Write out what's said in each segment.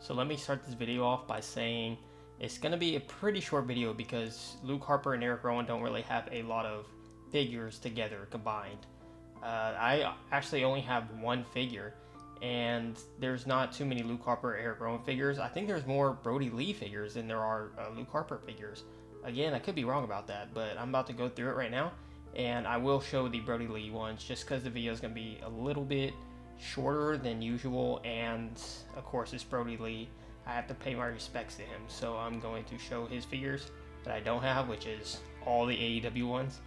So let me start this video off by saying it's going to be a pretty short video because Luke Harper and Erick Rowan don't really have a lot of figures together combined. I actually only have one figure, and there's not too many Luke Harper or Erick Rowan figures. I think there's more Brodie Lee figures than there are Luke Harper figures. Again, I could be wrong about that, but I'm about to go through it right now, and I will show the Brodie Lee ones just because the video is going to be a little bit shorter than usual, and of course it's Brodie Lee. I have to pay my respects to him, so I'm going to show his figures that I don't have, which is all the AEW ones.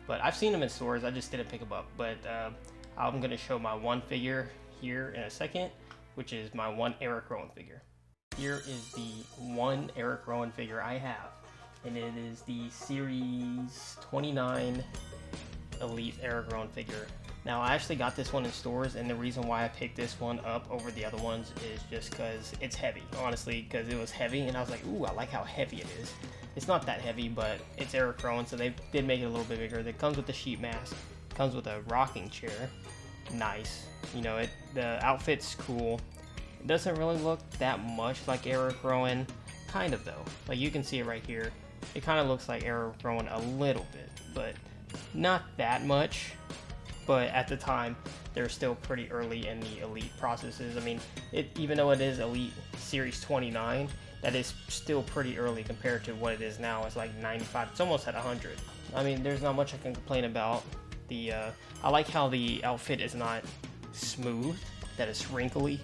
But I've seen them in stores, I just didn't pick them up. But I'm going to show my one figure here in a second, which is my one Erick Rowan figure. Here is the one Erick Rowan figure I have, and it is the Series 29 Elite Erick Rowan figure. Now, I actually got this one in stores, and the reason why I picked this one up over the other ones is just because it's heavy, honestly, because it was heavy, and I was like, ooh, I like how heavy it is. It's not that heavy, but it's Erick Rowan, so they did make it a little bit bigger. It comes with the sheet mask, comes with a rocking chair, nice. You know, the outfit's cool. It doesn't really look that much like Erick Rowan, kind of though. Like you can see it right here. It kind of looks like Erick Rowan a little bit, but not that much. But at the time, they're still pretty early in the Elite processes. I mean, even though it is Elite Series 29, that is still pretty early compared to what it is now. It's like 95. It's almost at 100. I mean, there's not much I can complain about. I like how the outfit is not smooth, that it's wrinkly,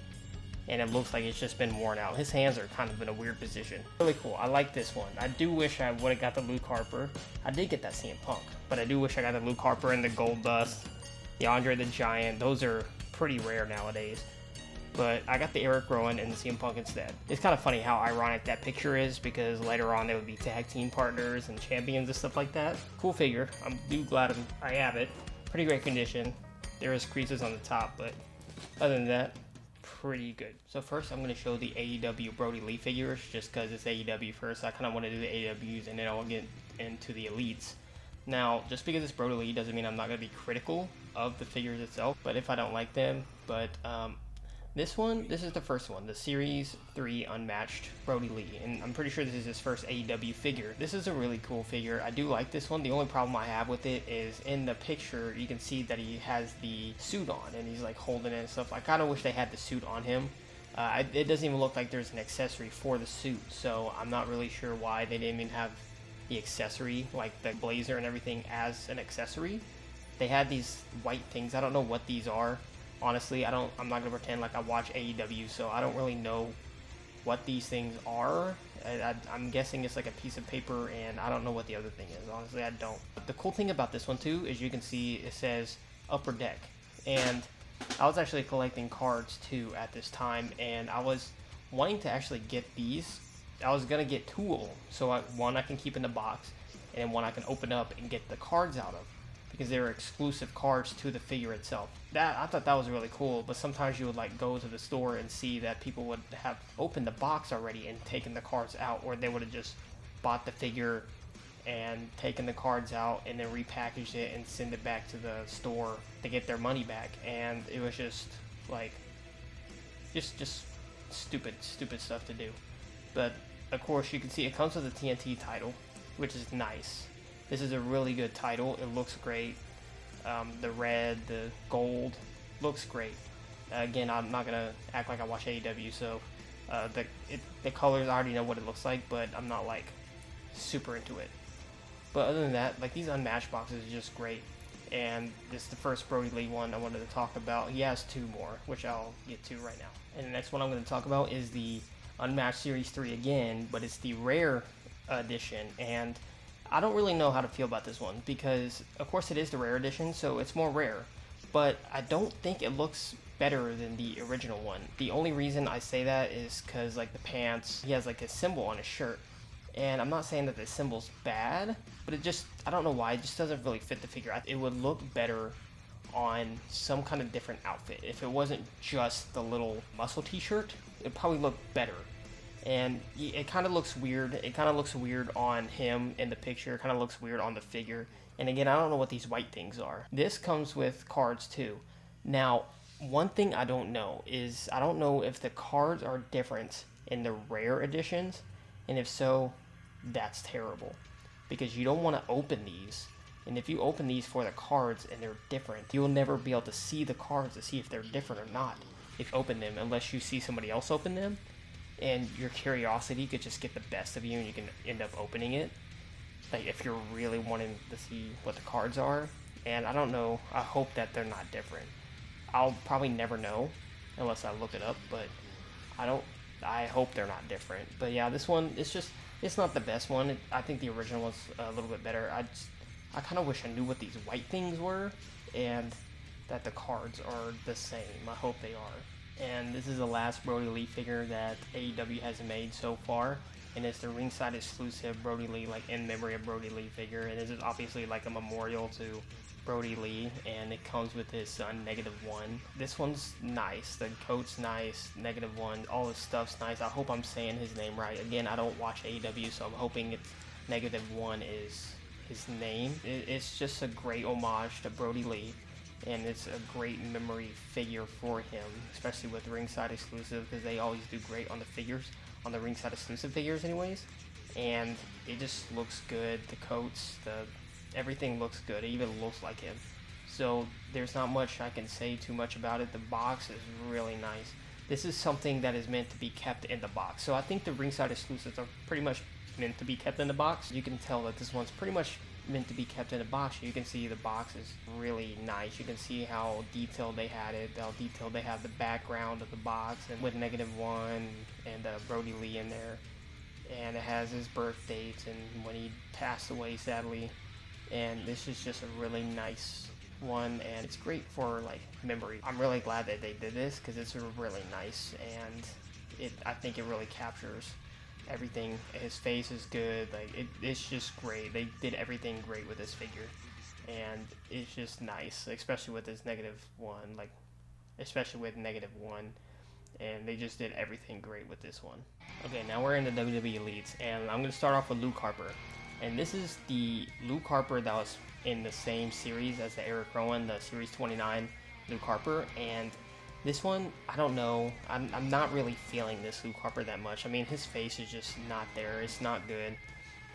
and it looks like it's just been worn out. His hands are kind of in a weird position. Really cool. I like this one. I do wish I would have got the Luke Harper. I did get that CM Punk, but I do wish I got the Luke Harper and the Gold Dust. The Andre the Giant, those are pretty rare nowadays. But I got the Erick Rowan and the CM Punk instead. It's kind of funny how ironic that picture is, because later on they would be tag team partners and champions and stuff like that. Cool figure. I'm glad I have it. Pretty great condition. There is creases on the top, but other than that, pretty good. So first I'm going to show the AEW Brodie Lee figures, just because it's AEW first. I kind of want to do the AEWs and then I'll get into the Elites. Now, just because it's Brodie Lee doesn't mean I'm not going to be critical of the figures itself, but if I don't like them. But this is the first one, the Series 3 Unmatched Brodie Lee, and I'm pretty sure this is his first AEW figure. This is a really cool figure. I do like this one. The only problem I have with it is in the picture, you can see that he has the suit on, and he's like holding it and stuff. I kind of wish they had the suit on him. It doesn't even look like there's an accessory for the suit, so I'm not really sure why they didn't even have the accessory, like the blazer and everything, as an accessory. They had these white things. I don't know what these are. Honestly, I'm not gonna pretend like I watch AEW, so I don't really know what these things are. I'm guessing it's like a piece of paper, and I don't know what the other thing is. Honestly, I don't. But the cool thing about this one too is you can see it says Upper Deck, and I was actually collecting cards too at this time, and I was wanting to actually get these. I was gonna get two of them, so one I can keep in the box, and one I can open up and get the cards out of, because they were exclusive cards to the figure itself. I thought that was really cool, but sometimes you would like go to the store and see that people would have opened the box already and taken the cards out, or they would have just bought the figure and taken the cards out and then repackaged it and send it back to the store to get their money back. And it was just like just stupid stuff to do. But of course, you can see it comes with a TNT title, which is nice. This is a really good title. It looks great. The red, the gold, looks great. Again, I'm not gonna act like I watch AEW, so the colors, I already know what it looks like, but I'm not like super into it. But other than that, like these unmatched boxes are just great. And this is the first Brodie Lee one I wanted to talk about. He has two more, which I'll get to right now. And the next one I'm going to talk about is the Unmatched Series 3 again, but it's the rare edition. And I don't really know how to feel about this one, because of course it is the rare edition, so it's more rare, but I don't think it looks better than the original one. The only reason I say that is because like the pants, he has like a symbol on his shirt, and I'm not saying that the symbol's bad, but it just, I don't know why, it just doesn't really fit the figure. It would look better on some kind of different outfit. If it wasn't just the little muscle t-shirt, it'd probably look better. And it kind of looks weird. It kind of looks weird on him in the picture. It kind of looks weird on the figure. And again, I don't know what these white things are. This comes with cards too. Now, one thing I don't know is, I don't know if the cards are different in the rare editions? And if so, that's terrible, because you don't want to open these. And if you open these for the cards and they're different, you'll never be able to see the cards to see if they're different or not if you open them, unless you see somebody else open them, and your curiosity could just get the best of you and you can end up opening it, like if you're really wanting to see what the cards are. And I don't know, I hope that they're not different. I'll probably never know unless I look it up, but I hope they're not different. But yeah, this one, it's not the best one. I think the original was a little bit better. I kind of wish I knew what these white things were, and that the cards are the same. I hope they are. And this is the last Brody Lee figure that AEW has made so far, and it's the ringside exclusive Brody Lee, like in memory of Brody Lee figure. And this is obviously like a memorial to Brody Lee, and it comes with his son, -1. This one's nice. The coat's nice, -1. All his stuff's nice. I hope I'm saying his name right. Again, I don't watch AEW, so I'm hoping it's -1 is his name. It's just a great homage to Brody Lee, and it's a great memory figure for him, especially with ringside exclusive, because they always do great on the figures, on the ringside exclusive figures anyways. And it just looks good. The coats, everything looks good. It even looks like him. So there's not much I can say too much about it. The box is really nice. This is something that is meant to be kept in the box. So I think the ringside exclusives are pretty much meant to be kept in the box. You can tell that this one's pretty much meant to be kept in a box. You can see the box is really nice. You can see how detailed they had it, how detailed they have the background of the box, and with -1 and Brody Lee in there. And it has his birth dates and when he passed away, sadly. And this is just a really nice one, and it's great for like memory. I'm really glad that they did this, because it's really nice, and I think it really captures everything. His face is good. Like it's just great. They did everything great with this figure, and it's just nice, especially with this -1. Like especially with -1, and they just did everything great with this one. Okay, now we're in the WWE Elites, and I'm gonna start off with Luke Harper. And this is the Luke Harper that was in the same series as the Erick Rowan, the Series 29 Luke Harper. And this one, I don't know. I'm not really feeling this Luke Harper that much. I mean, his face is just not there. It's not good.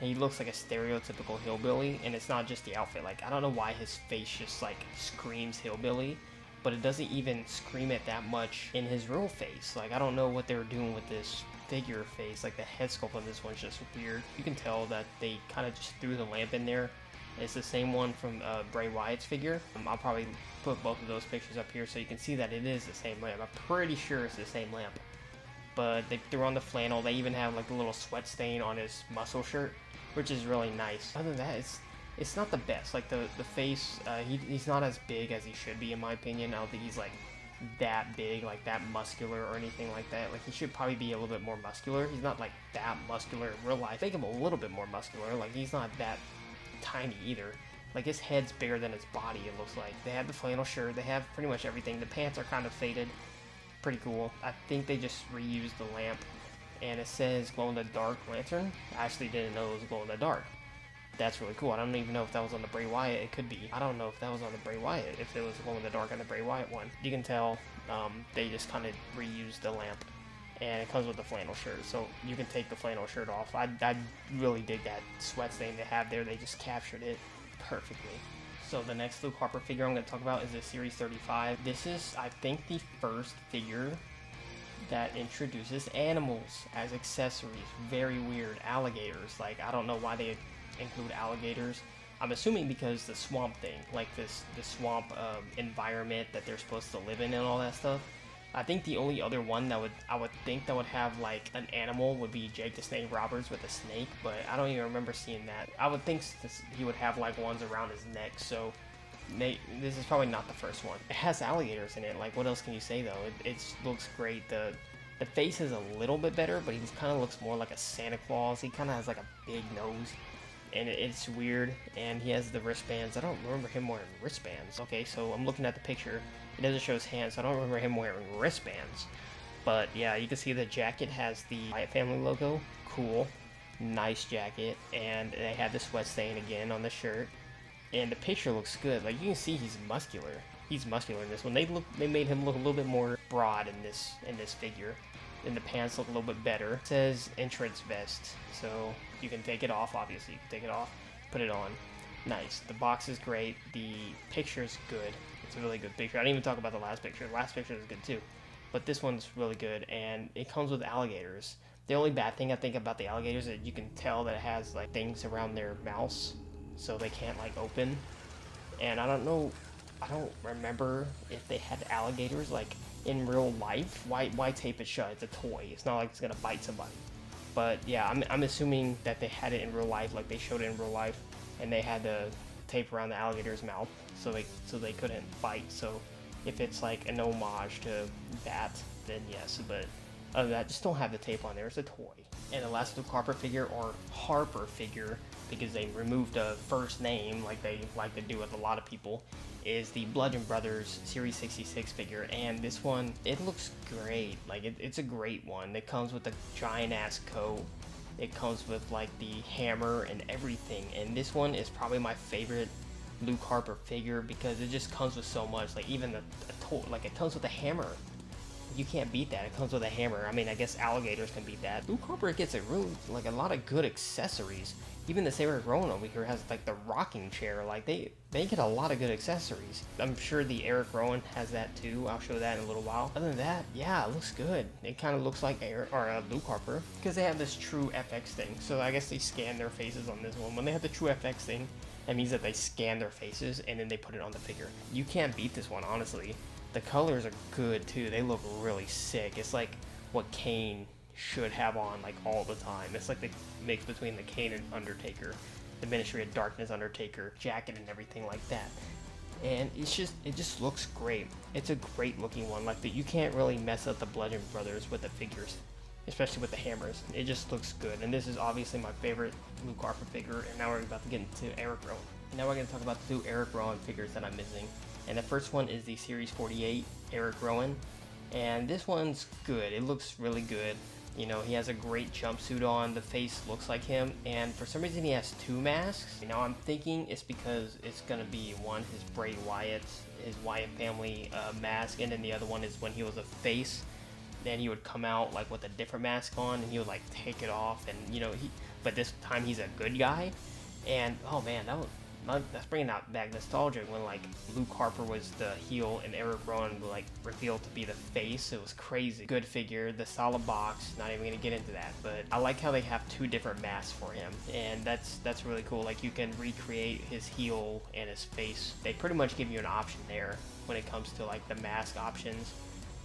And he looks like a stereotypical hillbilly, and it's not just the outfit. Like, I don't know why his face just, like, screams hillbilly, but it doesn't even scream it that much in his real face. Like, I don't know what they were doing with this figure face. Like, the head sculpt on this one's just weird. You can tell that they kind of just threw the lamp in there. It's the same one from Bray Wyatt's figure. I'll probably put both of those pictures up here so you can see that it is the same lamp. I'm pretty sure it's the same lamp. But they threw on the flannel. They even have like a little sweat stain on his muscle shirt, which is really nice. Other than that, it's not the best. Like the face, he's not as big as he should be, in my opinion. I don't think he's like that big, like that muscular or anything like that. Like he should probably be a little bit more muscular. He's not like that muscular in real life. Make him a little bit more muscular. Like he's not that tiny either. Like his head's bigger than his body, it looks like. They have the flannel shirt. They have pretty much everything. The pants are kind of faded. Pretty cool. I think they just reused the lamp, and it says glow-in-the-dark lantern. I actually didn't know it was glow-in-the-dark. That's really cool. I don't even know if that was on the Bray Wyatt. It could be. I don't know if that was on the Bray Wyatt, if it was glow-in-the-dark on the Bray Wyatt one. You can tell they just kind of reused the lamp, and it comes with the flannel shirt, so you can take the flannel shirt off. I really dig that sweat stain they have there. They just captured it perfectly. So the next Luke Harper figure I'm going to talk about is the Series 35. This is, I think, the first figure that introduces animals as accessories. Very weird. Alligators. Like, I don't know why they include alligators. I'm assuming because the swamp thing, like the swamp environment that they're supposed to live in and all that stuff. I think the only other one that I would think that would have like an animal would be Jake the Snake Roberts with a snake, but I don't even remember seeing that. I would think he would have like ones around his neck, so this is probably not the first one. It has alligators in it. Like, what else can you say though? It looks great. The face is a little bit better, but he kind of looks more like a Santa Claus. He kind of has like a big nose, and it's weird. And he has the wristbands. I don't remember him wearing wristbands. Okay, so I'm looking at the picture. It doesn't show his hands, so I don't remember him wearing wristbands. But yeah, you can see the jacket has the Wyatt family logo. Cool. Nice jacket. And they have the sweat stain again on the shirt. And the picture looks good. Like, you can see he's muscular. He's muscular in this one. They made him look a little bit more broad in this figure. and the pants look a little bit better. It says entrance vest, so you can take it off. Obviously, you can take it off, put it on. Nice. The box is great. The picture's good. It's a really good picture. I didn't even talk about the last picture. The last picture is good too, but this one's really good, and it comes with alligators. The only bad thing I think about the alligators is that you can tell that it has like things around their mouths, so they can't like open. And I don't know, I don't remember if they had alligators like in real life. Why tape it shut? It's a toy. It's not like it's gonna bite somebody. But yeah, I'm assuming that they had it in real life, like they showed it in real life, and they had the tape around the alligator's mouth so they couldn't bite. So if it's like an homage to that, then yes. But other than that, just don't have the tape on there. It's a toy. And the last Luke Harper figure, or Harper figure, because they removed a first name like they like to do with a lot of people, is the Bludgeon Brothers Series 66 figure. And this one, it looks great. Like it's a great one. It comes with a giant ass coat. It comes with like the hammer and everything. And this one is probably my favorite Luke Harper figure because it just comes with so much. Like even like it comes with a hammer. You can't beat that. It comes with a hammer. I mean, I guess alligators can beat that. Luke Harper gets a lot of good accessories. Even this Erick Rowan over here has like the rocking chair. Like they get a lot of good accessories. I'm sure the Erick Rowan has that too. I'll show that in a little while. Other than that, yeah, it looks good. It kind of looks like Luke Harper because they have this True FX thing. So I guess they scan their faces on this one. When they have the True FX thing, that means that they scan their faces and then they put it on the figure. You can't beat this one, honestly. The colors are good too. They look really sick. It's like what Kane should have on like all the time. It's like the mix between the Kane and Undertaker, the Ministry of Darkness Undertaker jacket and everything like that. And it just looks great. It's a great looking one. Like you can't really mess up the Bludgeon Brothers with the figures, especially with the hammers. It just looks good. And this is obviously my favorite Luke Harper figure. And now we're about to get into Erick Rowan. Now we're going to talk about the two Erick Rowan figures that I'm missing. And the first one is the Series 48 Erick Rowan. And this one's good. It looks really good. You know, he has a great jumpsuit on. The face looks like him. And for some reason he has two masks. You know, I'm thinking it's because it's going to be one, his Bray Wyatt, his Wyatt family mask. And then the other one is when he was a face. Then he would come out like with a different mask on and he would like take it off. And, you know, but this time he's a good guy. And, oh man, that's bringing back nostalgia when like Luke Harper was the heel and Erick Rowan like revealed to be the face. It was crazy. Good figure, the solid box. Not even gonna get into that, but I like how they have two different masks for him, and that's really cool. Like you can recreate his heel and his face. They pretty much give you an option there when it comes to like the mask options.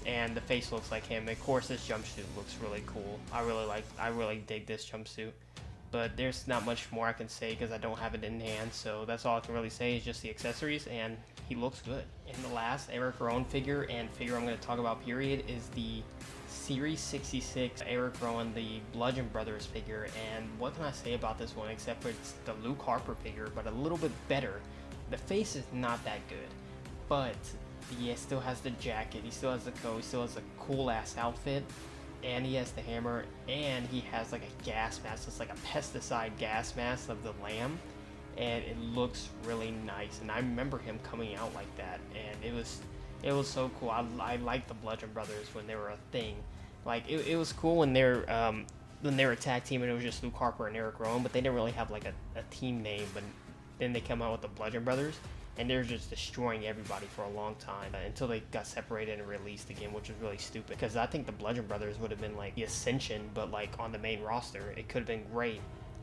And the face looks like him. Of course, this jumpsuit looks really cool. I really dig this jumpsuit. But there's not much more I can say because I don't have it in hand, so that's all I can really say is just the accessories, and he looks good. And the last Erick Rowan figure, and figure I'm going to talk about period, is the Series 66 Erick Rowan, the Bludgeon Brothers figure. And what can I say about this one except for it's the Luke Harper figure, but a little bit better. The face is not that good, but he still has the jacket, he still has the coat, he still has a cool ass outfit. And he has the hammer, and he has like a gas mask. It's like a pesticide gas mask of the lamb, and it looks really nice. And I remember him coming out like that, and it was so cool. I liked the Bludgeon Brothers when they were a thing. Like it was cool when they were a tag team and it was just Luke Harper and Erick Rowan, but they didn't really have like a team name. But then they come out with the Bludgeon Brothers. And they're just destroying everybody for a long time until they got separated and released again, which was really stupid. Because I think the Bludgeon Brothers would have been like the Ascension, but like on the main roster. It could have been great,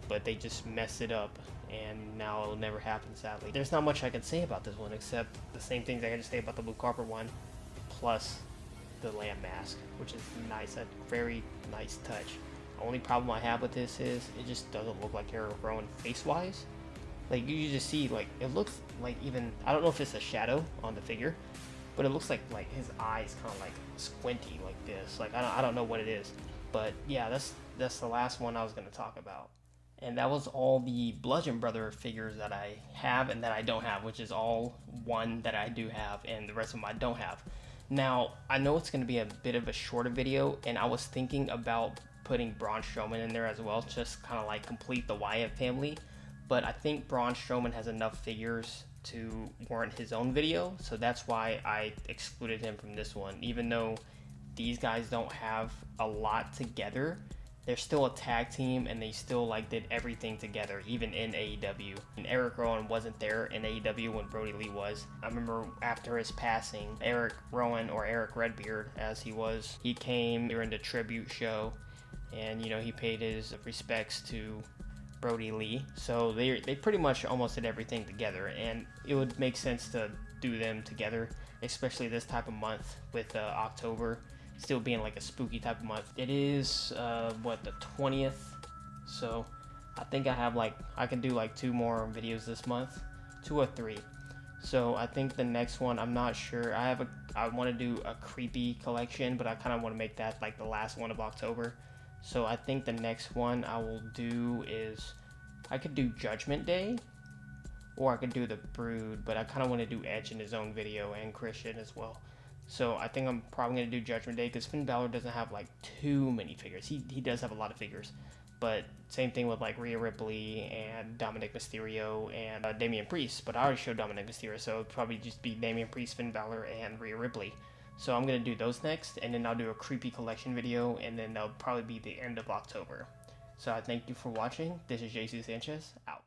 but they just messed it up, and now it'll never happen, sadly. There's not much I can say about this one except the same things I can just say about the Luke Harper one, plus the lamb mask, which is nice, a very nice touch. The only problem I have with this is it just doesn't look like Erick Rowan face-wise. Like you just see, like it looks like even I don't know if it's a shadow on the figure, but it looks like his eyes kind of like squinty like this. Like I don't know what it is, but yeah, that's the last one I was gonna talk about. And that was all the Bludgeon Brother figures that I have and that I don't have, which is all one that I do have and the rest of them I don't have. Now I know it's gonna be a bit of a shorter video, and I was thinking about putting Braun Strowman in there as well, just kind of like complete the Wyatt family. But I think Braun Strowman has enough figures to warrant his own video, so that's why I excluded him from this one. Even though these guys don't have a lot together, they're still a tag team and they still like did everything together, even in AEW. And Erick Rowan wasn't there in AEW when Brody Lee was. I remember after his passing, Erick Rowan, or Eric Redbeard as he was, he came during the tribute show, and you know, he paid his respects to Brody Lee. So they pretty much almost did everything together, and it would make sense to do them together, especially this type of month with October still being like a spooky type of month. It is what, the 20th, so I think I can do like 2 more videos this month, 2 or 3. So I think the next one, I'm not sure. I want to do a creepy collection, but I kind of want to make that like the last one of October. So I think the next one I will do is, I could do Judgment Day, or I could do the Brood, but I kind of want to do Edge in his own video, and Christian as well. So I think I'm probably going to do Judgment Day, because Finn Balor doesn't have like too many figures. He does have a lot of figures, but same thing with like Rhea Ripley and Dominic Mysterio and Damian Priest. But I already showed Dominic Mysterio, so it'd probably just be Damian Priest, Finn Balor, and Rhea Ripley. So I'm going to do those next, and then I'll do a creepy collection video, and then that'll probably be the end of October. So I thank you for watching. This is Jesus Sanchez, out.